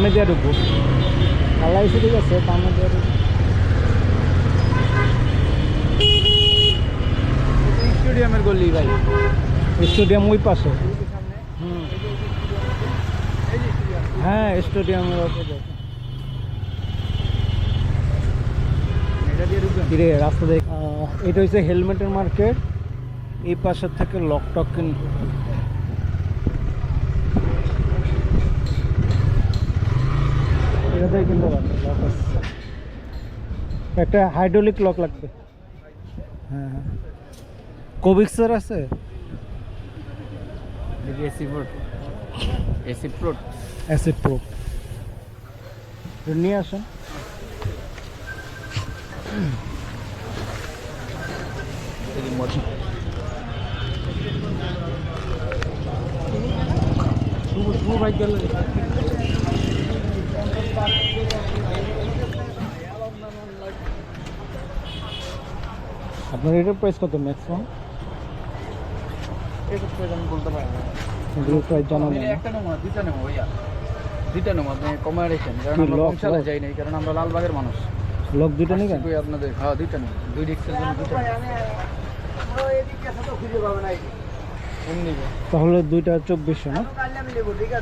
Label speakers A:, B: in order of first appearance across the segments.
A: বামে দিয়ে ঢুকবো। আল্লাহ এসে ঠিক আছে, বামে দিয়ে ঢুকবো।
B: স্টেডিয়ামের গলি ভাই,
A: স্টেডিয়াম ওই পাশে। হ্যাঁ স্টেডিয়ামের ওপরে রাস্তা দেখ। এটা হচ্ছে হেলমেটের মার্কেট। এই পাশের থেকে লকটক কিনতে হবে। এটাতেই কিনতে পারবে লক আছে। একটা হাইড্রোলিক লক লাগবে। হ্যাঁ হ্যাঁ, কোভিক্সের আছে। অ্যাসিড প্রুফ নিয়ে আসেন। আপনার এটার প্রাইস কত ম্যাক্সিমাম?
B: আমি বলতে পারি না,
A: এগুলোর প্রাইস জানা নেই।
B: একটা নেবো না, দুইটা নেবো ভাইয়া, দুইটা নেবো। আপনি কমায় রেখেন, কারণ আমরা বংশালে যাই নাই, কারণ আমরা লালবাগের মানুষ।
A: লক দুইটা নেবেন?
B: আপনাদের হ্যাঁ দুইটা নেবো, দুই রিক্সের জন্য দুইটা।
A: তাহলে দুইটা 2400 না?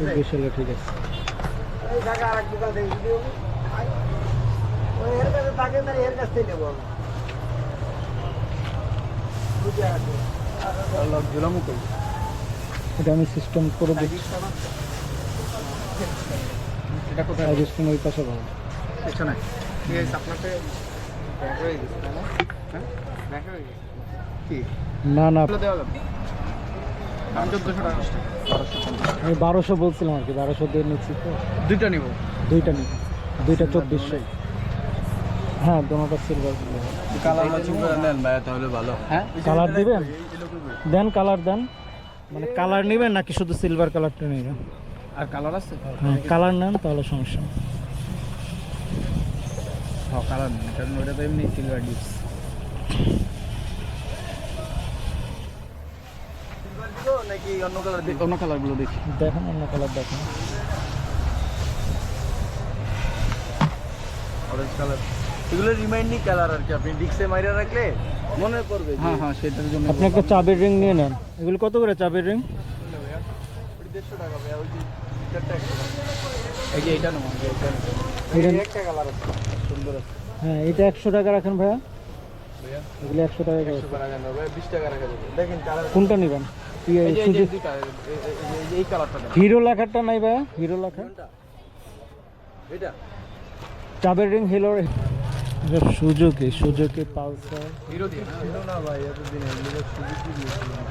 A: 2400 হলে ঠিক আছে।
B: লক ঝুলামু কই?
A: এটা আমি সিস্টেম করে দিচ্ছি।
B: এটা কোথায়?
A: সাজেশন ওই পাশে ভালো।
B: পেছনে ঠিক আছে। আপনাকে ব্যাক হয়ে গেছে তাই না? হ্যাঁ ব্যাক হয়ে গেছে কি?
A: না না,
B: দেওয়া যাবে। আমি 1400 টাকা, 1200।
A: আমি 1200 বলছিলাম আর কি, 1200 দিয়ে নিচ্ছি তো।
B: দুইটা নিব,
A: দুইটা নিব, দুইটা 2400। হ্যাঁ দোনোটা সিলভার।
B: কালার ম্যাচিং করে নেন ভাই তাহলে ভালো। হ্যাঁ
A: কালার দিবেন? দেন কালার দেন। মানে কালার নেবেন নাকি শুধু সিলভার কালারটা নেবেন?
B: আর কালার আছে?
A: হ্যাঁ কালার নেন তাহলে সমস্যা নেই।
B: হ্যাঁ কালার নেন, কারণ ওটা তো এমনি সিলভার ডিপস। নাকি অন্য কালার? অন্য কালারগুলো দেখি,
A: দেখেন অন্য কালার দেখেন।
B: অরেঞ্জ কালার, এগুলো রিমাইন্ডিং কালার আর কি। আপনি ডিক্সে মাইরা রাখলে মনে পড়বে। হ্যাঁ হ্যাঁ, সেটার জন্য
A: আপনি একটা চাবির রিং নিয়ে নেন। এগুলো কত করে চাবির রিং?
B: 150 টাকা ভাই। ওই যে চারটা 100 টাকা। এই যে এটা নেব,
A: এটা
B: একটা কালার আছে সুন্দর আছে।
A: হ্যাঁ এটা 100 টাকা রাখেন ভাইয়া।
B: ভাইয়া
A: এগুলো 100 টাকা করে।
B: 100 টাকা নেব ভাই, 20 টাকা রাখা যাবে। দেখেন কালার
A: কোনটা নেবেন?
B: এই যে দুইটা, এই কালারটা দেন।
A: হিরো লেখাটা নাই ভাইয়া? হিরো লেখা
B: এটা
A: চাবির ring hero. Suzuki Pulsar.
B: Hero দিয়ে না? হিরো না ভাই, এতদিন এগুলো সুজুকি দিয়েছিলাম।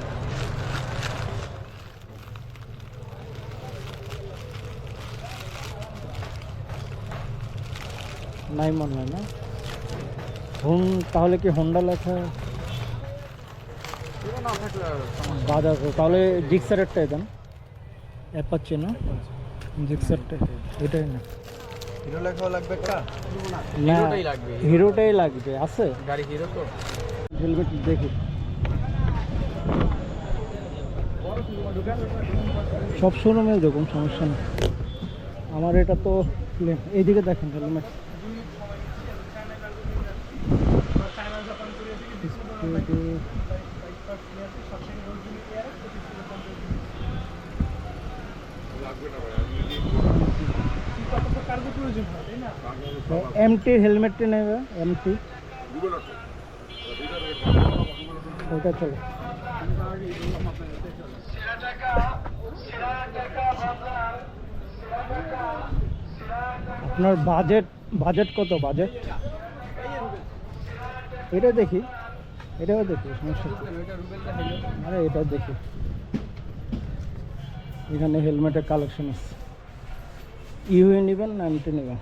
A: নাই মনে হয় না। তাহলে কি হোন্ডা লেখা?
B: হিরো না থাকলে
A: বাজাজ। তাহলে জিক্সারেরটাই দেন। অ্যাপাচি না, জিক্সারটা এটাই না।
B: হিরো লেখাও লাগবে একটা?
A: না
B: হিরোটাই লাগবে।
A: হিরোটাই লাগবে। আছে
B: গাড়ি হিরো তো।
A: হেলমেট দেখি, সব শোরুমে দেখুন, সমস্যা নেই। আমার এটা তো এইদিকে দেখেন হেলমেট। এমটি হেলমেটটি নেবে, এমটি ওটা চলো। আপনার বাজেট কত? বাজেট এটা দেখি, এটাও দেখি, সমস্যা নেই। আরে এটা দেখি, এখানে হেলমেটের কালেকশন আছে। ইউএ নেবেন না এমটি নেবেন?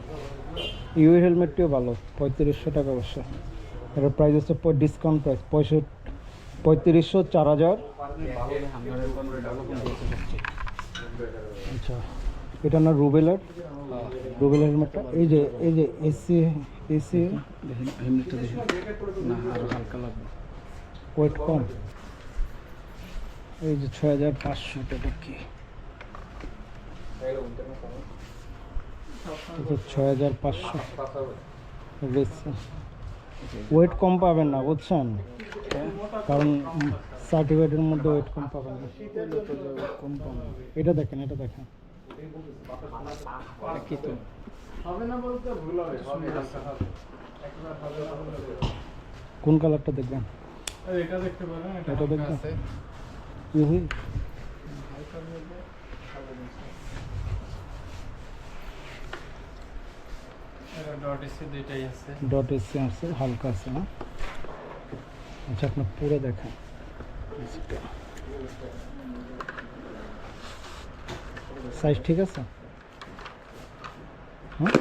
A: ইউএ হেলমেটটিও ভালো, 3500 টাকা অবশ্য। এটার প্রাইস হচ্ছে ডিসকাউন্ট প্রাইস 3500, 4000। আচ্ছা এটা না রুবেলার হেলমেটটা। এই যে এসি
B: হেলমেটটা দেখি না, আরো হালকা লাগবে,
A: ওয়েট কম। এই যে 6500 টাকা কি? 6500 ওয়েট কম পাবেন না বুঝছেন, কারণ সার্টিফিকেটের মধ্যে ওয়েট কম পাবেন না।
B: কোন কোন
A: এটা দেখেন, এটা দেখেন,
B: কি তো
A: কোন কালারটা দেখবেন?
B: এটা দেখতে পারেন,
A: এটা দেখবেন।
B: আছে
A: ইউহি
B: এটা ডট এসি দুইটাই আছে।
A: ডট এসি আছে, হালকা আছে না? আচ্ছা আপনার পুরো দেখেন। সাইজ ঠিক আছে? হ্যাঁ,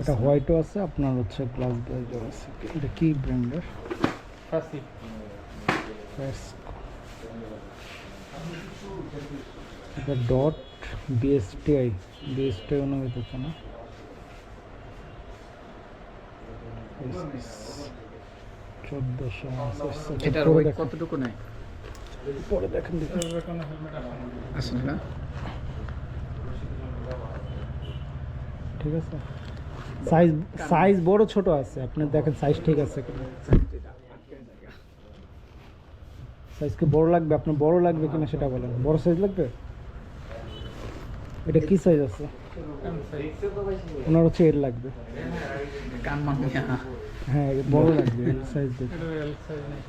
A: এটা হোয়াইটও আছে, আপনার হচ্ছে গ্লাস ব্লাইজার আছে। এটা কি ব্র্যান্ডের?
B: ফাসি
A: এটা ডট বিএসটিআই, বিএসটিআই অনুমোদিত আছে না? 1400।
B: এটার
A: পরে
B: ওয়েট
A: দেখেন,
B: কতটুকু নেয়?
A: পরে দেখেন দেখুন।
B: কোনো হেলমেট আছে না?
A: ঠিক আছে, সাইজ সাইজ বড় ছোট আছে, আপনি দেখেন সাইজ ঠিক আছে কিনা। সাইজ কি বড় লাগবে? আপনার বড় লাগবে কিনা সেটা বলেন। বড় সাইজ লাগবে? এটা কি সাইজ আছে? ওনার হচ্ছে এর লাগবে।
B: কান মামিয়া
A: হ্যাঁ, এর বড় লাগবে, এর সাইজ দেখে।
B: এটা এল সাইজ নেই।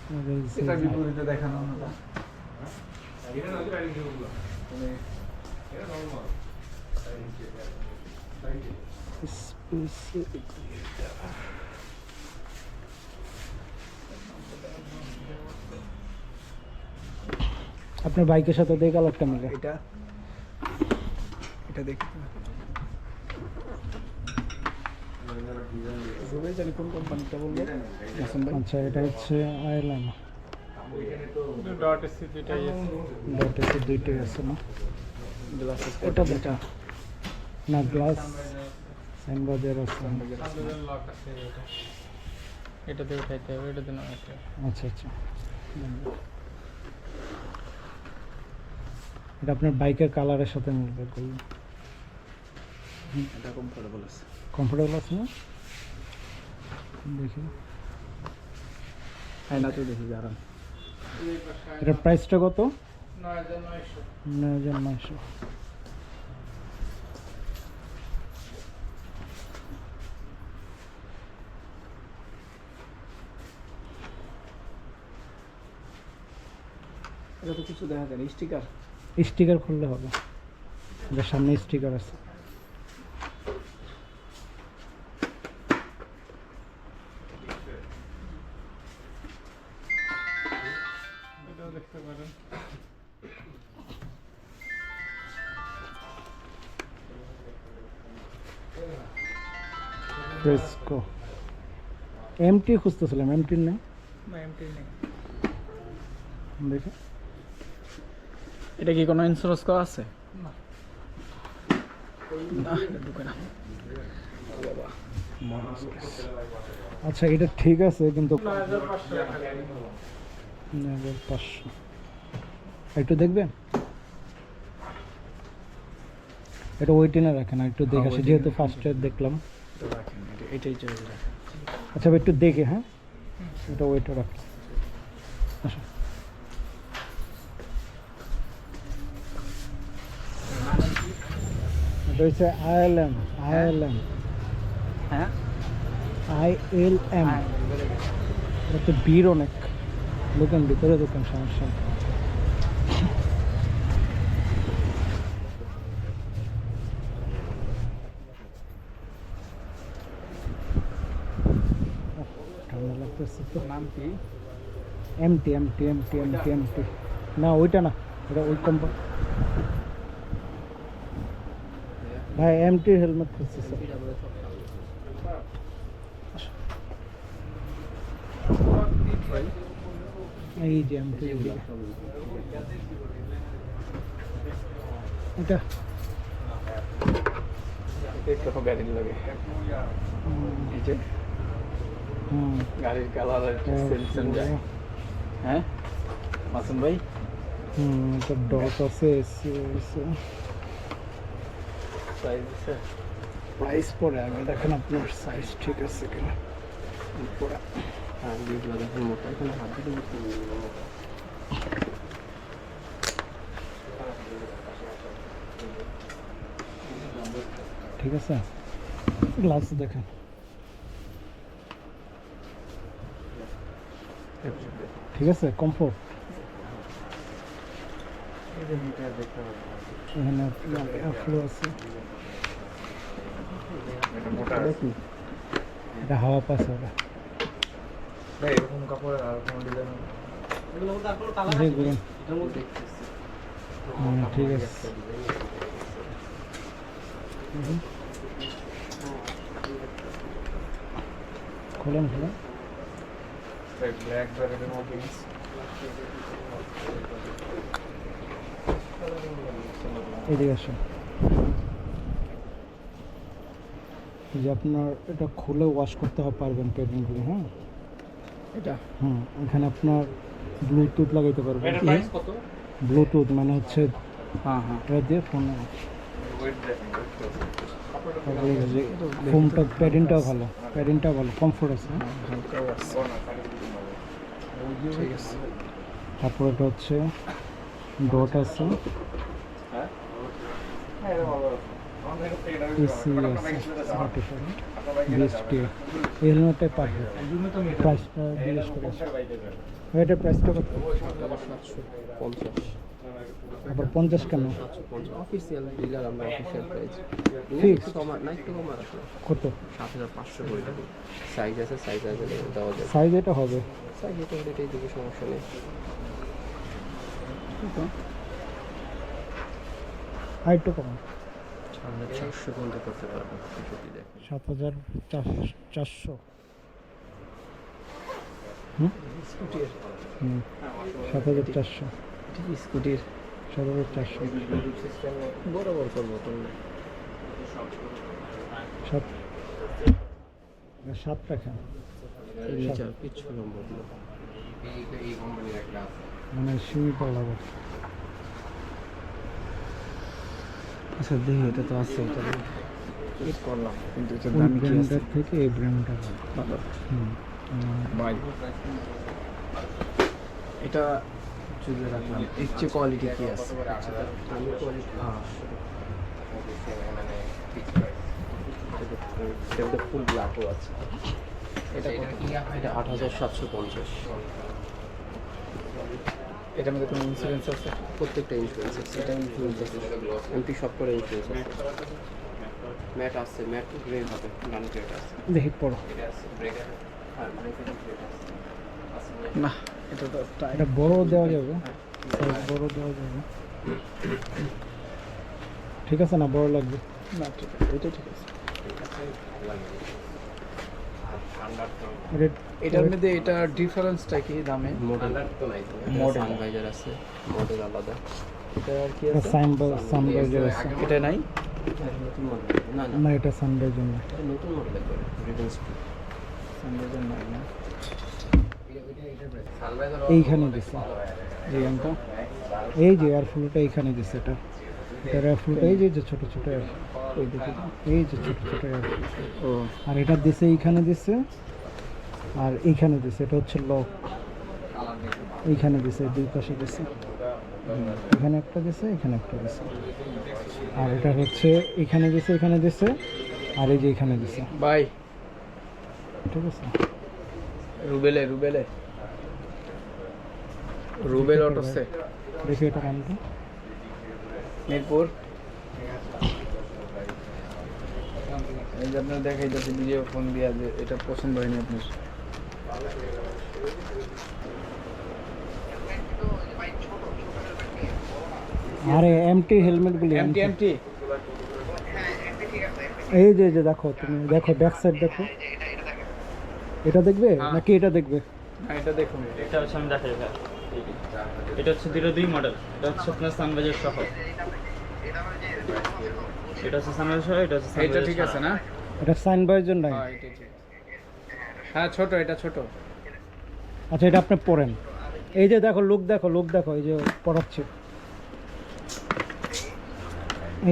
A: ওনার এই size
B: এটা
A: নাই।
B: বিপরীতে দেখানো হলো।
A: Specific. আপনার বাইকের সাথে ওই কালারটা মিলে।
B: এটা এটা দেখি সবাই জানি কোন কোম্পানিটা বলবো। হাসান ভাই
A: আচ্ছা, এটা হচ্ছে আইএলএম
B: ডট এসি দুইটাই আছে।
A: ডট এসে দুইটাই আছে না?
B: গ্লাসেস
A: এটা যেটা না, গ্লাস সাইনবাজের আছে।
B: লক আছে এটা। এটাতে উঠাইতে হবে, এটাতে না উঠাইতে হবে।
A: আচ্ছা আচ্ছা, এটা আপনার বাইকের কালারের সাথে মিলবে।
B: এটা কমফোর্টেবল আছে।
A: কমফোর্টেবল আছে না? দেখি
B: হ্যাঁ, না তো দেখি আরাম।
A: এটার প্রাইসটা কত?
B: 9900।
A: 9900।
B: এটা তো কিছু দেখা যায় না, স্টিকার।
A: স্টিকার খুললে হবে, এটার সামনে স্টিকার আছে।
B: এটাও দেখতে পারেন।
A: ফ্রেস্কো এমটি খুঁজতেছিলাম, এমটির নেই।
B: না, এমটি নেই।
A: দেখি
B: এটা কি কোনো ইন্স্যুরেন্স করা আছে? না, না, এটা ঢুকে না।
A: আচ্ছা, এটা ঠিক আছে কিন্তু
B: 9500।
A: 9500 একটু দেখবেন। এটা ওয়েটিনে রাখেন, আর একটু দেখে আসি, যেহেতু ফার্স্টে দেখলাম।
B: এটাই চলে যায়।
A: আচ্ছা, একটু দেখে, হ্যাঁ এটা ওয়েটে রাখি। আচ্ছা, এটা হচ্ছে আইএলএম, আইএলএম,
B: হ্যাঁ,
A: আইএলএম। এটা তো ভিড় অনেক, দোকান ভিতরে দোকান, সমস্যা নেই। ঠান্ডা লাগতেছে তো।
B: নাম কি?
A: MT MT MT MT MT না, ওইটা না, এটা ওই কোম্পানি। ভাই এমটির হেলমেট খুঁজছি স্যার। এই যে এমটি, এটা
B: কত ব্যাটারি লাগে? এই যে
A: হুম
B: গাড়ির কালার সেম সেম যায়। হ্যাঁ মাসুম ভাই,
A: এটা ডট আছে এসি আছে।
B: সাইজ আছে
A: প্রাইস পরে আগে দেখেন আপনার সাইজ ঠিক আছে কিনা পরে।
B: হ্যাঁ যেগুলো দেখুন মোটা, এখানে হাত দিতে বুঝতে
A: ঠিক আছে, গ্লাস দেখেন। ঠিক আছে, কমফোর্ট এখানে আপনার এয়ারফ্লো আছে। এটা হাওয়া পাস হবে।
B: এরকম কাপড়ের আর কোনো ডিজাইন
A: দেখবেন। ঠিক আছে। খোলেন খোলেন।
B: ব্ল্যাক ব্র্যাকেটের মধ্যে
A: এদিকে আসুন। এই যে আপনার এটা খুলে ওয়াশ করতে পারবেন প্যাডগুলো। হ্যাঁ
B: এটা
A: এখানে আপনার ব্লুটুথ লাগাইতে পারবেন।
B: এটা প্রাইস কত?
A: ব্লুটুথ মানে হচ্ছে
B: হ্যাঁ হ্যাঁ
A: এটা দিয়ে ফোন।
B: ওয়েট দেখেন
A: ফোনটা প্যাডিংটাও ভালো, প্যাডিংটাও ভালো, কমফোর্ট আছে।
B: ঠিক আছে।
A: তারপর এটা হচ্ছে ডট আছে, এসি আছে, স্পটিফাই, বিএসটি। এই হেলমেটটাই পারবে। প্রাইসটা জিজ্ঞেস করে আছে। এটার প্রাইসটা কত?
B: 750
A: আবার 50 কেন?
B: অফিসিয়াল ডিলার, আমরা অফিসিয়াল প্রাইস
A: Fixed?
B: না একটু কমার আসলে
A: কত
B: 7500 করে টাকা। সাইজ আছে, সাইজ আছে দেওয়া যাবে।
A: সাইজ? এটা হবে
B: সাইজ এটা হলে এটাই দিকে সমস্যা নেই।
A: আর একটু কম।
B: 7400 পর্যন্ত করতে পারবো যদি দেখেন।
A: 7400।
B: স্কুটির
A: 7400।
B: ঠিক স্কুটির
A: 7400।
B: সিস্টেম বরাবর করবো তোমরা
A: 7 টাকা
B: নিচার পিছু নম্বর এই কোম্পানির একটা আছে।
A: মানে সীমিত লাভ।
B: আচ্ছা দেখি এটা তো আছে, এটা হিট করলাম কিন্তু এটা
A: ওই
B: দামি কি আছে
A: ব্র্যান্ডের থেকে এই ব্র্যান্ডটা
B: ভালো।
A: হুম
B: বাই এটা চুলে রাখলাম, এর চেয়ে কোয়ালিটি কি আছে? দামি কোয়ালিটি এটা ফুল ব্ল্যাকও আছে। এটা এটা 8750। এটার মধ্যে কোনো ইন্স্যুরেন্স আছে? প্রত্যেকটা ইন্স্যুরেন্স আছে। এটা ইন্স্যুরেন্স আছে, এমপি সব করে ইন্স্যুরেন্স আছে। ম্যাট আছে, ম্যাট গ্রে হবে, ডান গ্রেড আছে।
A: দেখি পড়ো।
B: এটা আছে ব্রেকার আর ব্রেকার গ্রেড আছে না। এটা তো
A: এটা বড় দেওয়া যাবে, সাইজ বড় দেওয়া যাবে। ঠিক আছে না, বড় লাগবে
B: না, ঠিক আছে, এটা ঠিক আছে। এটার মধ্যে এটা ডিফারেন্সটা কি দামে? মডেল তো নাই, মডেল সানভাইজার আছে, মডেল আলাদা। এটা আর কি আছে?
A: সানভাইজার আছে।
B: এটা নাই, নতুন মডেল না না
A: না, এটা সানভাইজার না।
B: এটা নতুন মডেল একবারে রিভেন্স সানভাইজার নাই না।
A: এইখানে দিছে এই গানটা, এই যে এয়ারফ্লোটা এইখানে দিছে। এটা এটার এয়ারফ্লোটা এই যে ছোট ছোট ওই দেখি, এই যে ছোট ছোট এয়ারফ্লো।
B: ও
A: আর এটা দিছে এইখানে দিছে, আর এইখানে দিছে। এটা হচ্ছে লক, এইখানে দিছে, দুই পাশে দিছে। এখানে একটা দিছে, এখানে একটা দিছে। আর এটা হচ্ছে এখানে দিছে, এখানে দিছে, আর এই যে এখানে দিছে।
B: ভাই
A: ঠিক আছে,
B: রুবেলে রুবেলে রুবেল অটোসে
A: দেখি এটা কানটা।
B: মিরপুর এই যে আপনার দেখাই যাচ্ছে ভিডিও ফোন দিয়া যে এটা পছন্দ হয়নি আপনার।
A: আরে এমটি হেলমেটগুলি,
B: এমটি এমটি
A: এই যে যে দেখো, তুমি দেখো ব্যাক সাইড দেখো। এটা দেখবে নাকি এটা দেখবে?
B: না এটা দেখুন,
C: এটা হচ্ছে আমি দেখাই ভাই। এটা হচ্ছে 02 মডেল। এটা হচ্ছে আপনার সানভাইজার সহ। এটা হচ্ছে সানভাইজার সহ, এটা হচ্ছে
B: এটা
C: সানভাইজার
B: ঠিক আছে না?
A: এটা সাইন বয়ের জন্য।
B: হ্যাঁ এটা ঠিক। হ্যাঁ ছোট, এটা ছোট।
A: আচ্ছা এটা আপনি পরেন। এই যে দেখো লুক দেখো এই যে পড়াচ্ছে,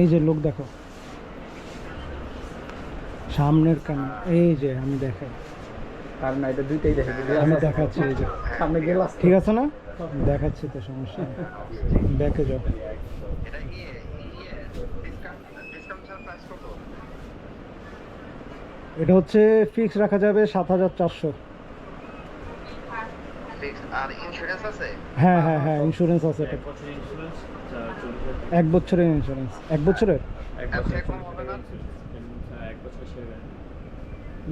A: এই যে লুক দেখো সামনের কান, এই যে আমি দেখাই,
B: আর না, এটা দুইটাই দেখে
A: আমি দেখাচ্ছি, এই যে
B: সামনে গ্লাস।
A: ঠিক আছে না, দেখাচ্ছি তো, সমস্যা নেই, ব্যাকে যাও। এটা হচ্ছে ফিক্স রাখা যাবে 7,400।
D: আর ইন্স্যুরেন্স আছে?
A: হ্যাঁ হ্যাঁ হ্যাঁ, ইন্স্যুরেন্স আছে এটা,
C: 1 বছরের ইন্স্যুরেন্স,
A: 1 বছরের ইন্স্যুরেন্স। 1 বছরের
C: 1
D: এত
C: বছরের
D: কম হবে না?
C: 1 বছরের শেয়ার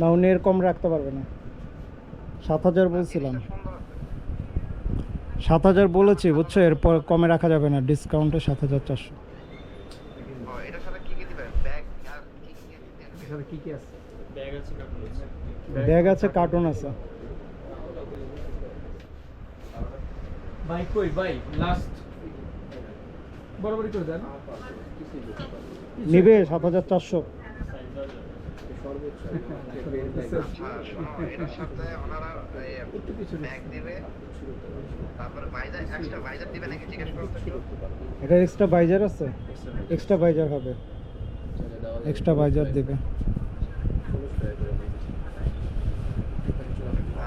A: না, উনি এর কম রাখতে পারবে না। 7,000 বলছিলাম, 7,000 বলেছি বুঝছো, এরপর কমে রাখা যাবে না, ডিসকাউন্টে 7,400।
D: ও, এটার সাথে কি কি দিবেন? ব্যাগ আর কি কি দিবেন?
B: এখানে কি কি আছে?
C: ব্যাগ আছে, কার্টুন আছে।
A: ব্যাগ আছে, কার্টুন আছে।
B: ভাই কই ভাই, লাস্ট বরাবরই করে দেন।
A: নিবে 7,400।
C: সাইজ দেওয়া যাবে।
D: আচ্ছা, শোনো, এটার সাথে ওনারা ব্যাগ দিবে, তারপরে ভাইজার, এক্সট্রা ভাইজার দিবে নাকি জিজ্ঞেস করতে একটু?
A: এটা এক্সট্রা বাইজার আছে, এক্সট্রা বাইজার হবে, এক্সট্রা বাইজার দিবে।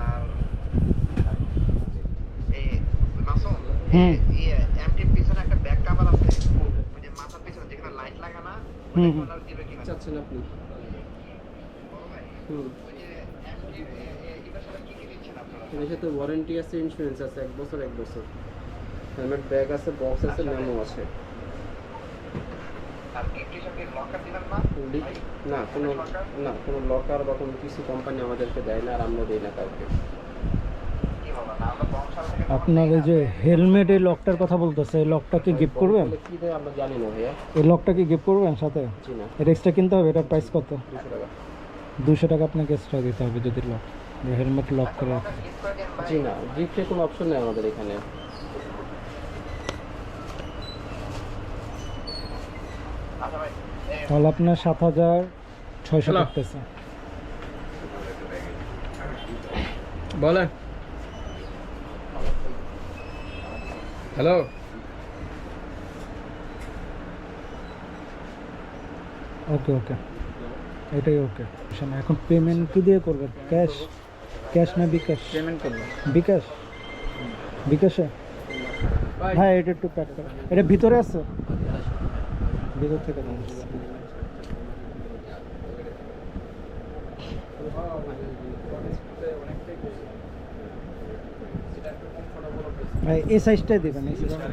D: আর এই মাসুম,
A: হুম।
D: এমটির পিছনে একটা ব্যাক কভার আছে, ওই যে মাথার পিছনে যেখানে লাইট লাগা না,
A: হুম, হুম।
D: ওনারা দিবে কিনা?
B: চাচ্ছেন আপনি?
D: বড় ভাই,
B: হুম।
D: ওই যে এমটি এটার সাথে কি কি দিচ্ছেন আপনারা?
B: এর সাথে ওয়ারেন্টি আছে, ইন্স্যুরেন্স আছে 1 বছর 1 বছর। হেলমেট, ব্যাগ আছে, বক্স আছে, মেমো আছে।
D: আর গিফটের সাথে লকার দিবেন না?
B: না, কোনো লকার বা কোনো কিছু কোম্পানি আমাদেরকে দেয় না, আর আমরা দেই না কাউকে।
D: কি বলো না, আমরা বংশাল থেকে
A: আপনার এই যে হেলমেট, এই লকটার কথা বলতেছে, এই লকটা কি গিফট করবেন?
B: বলে কি দেয় আমরা জানি না ভাইয়া।
A: এই লকটা কি গিফট করবেন সাথে?
B: জি না,
A: এটা এক্সট্রা কিনতে হবে, এটার প্রাইস কত?
B: 200 টাকা।
A: 200 টাকা আপনাকে এক্সট্রা দিতে হবে যদি লক, হেলমেট লক করে রাখেন।
D: গিফট করে দেন ভাই।
B: জি না, গিফটের কোনো অপশন নেই আমাদের এখানে।
D: আচ্ছা ভাই,
A: তাহলে আপনার 7,600 করতেছে।
B: বলেন। হ্যালো,
A: ওকে ওকে, এটাই ওকে। এখন পেমেন্ট কি দিয়ে করবেন? ক্যাশ, ক্যাশ না বিকাশ?
C: পেমেন্ট করবো।
A: বিকাশ, বিকাশে। হ্যাঁ, এটা একটু প্যাক করো, এটা ভিতরে আছে, ভিতর থেকে দাও। ভাই এই সাইজটাই দেবেন, এই সাইজটা।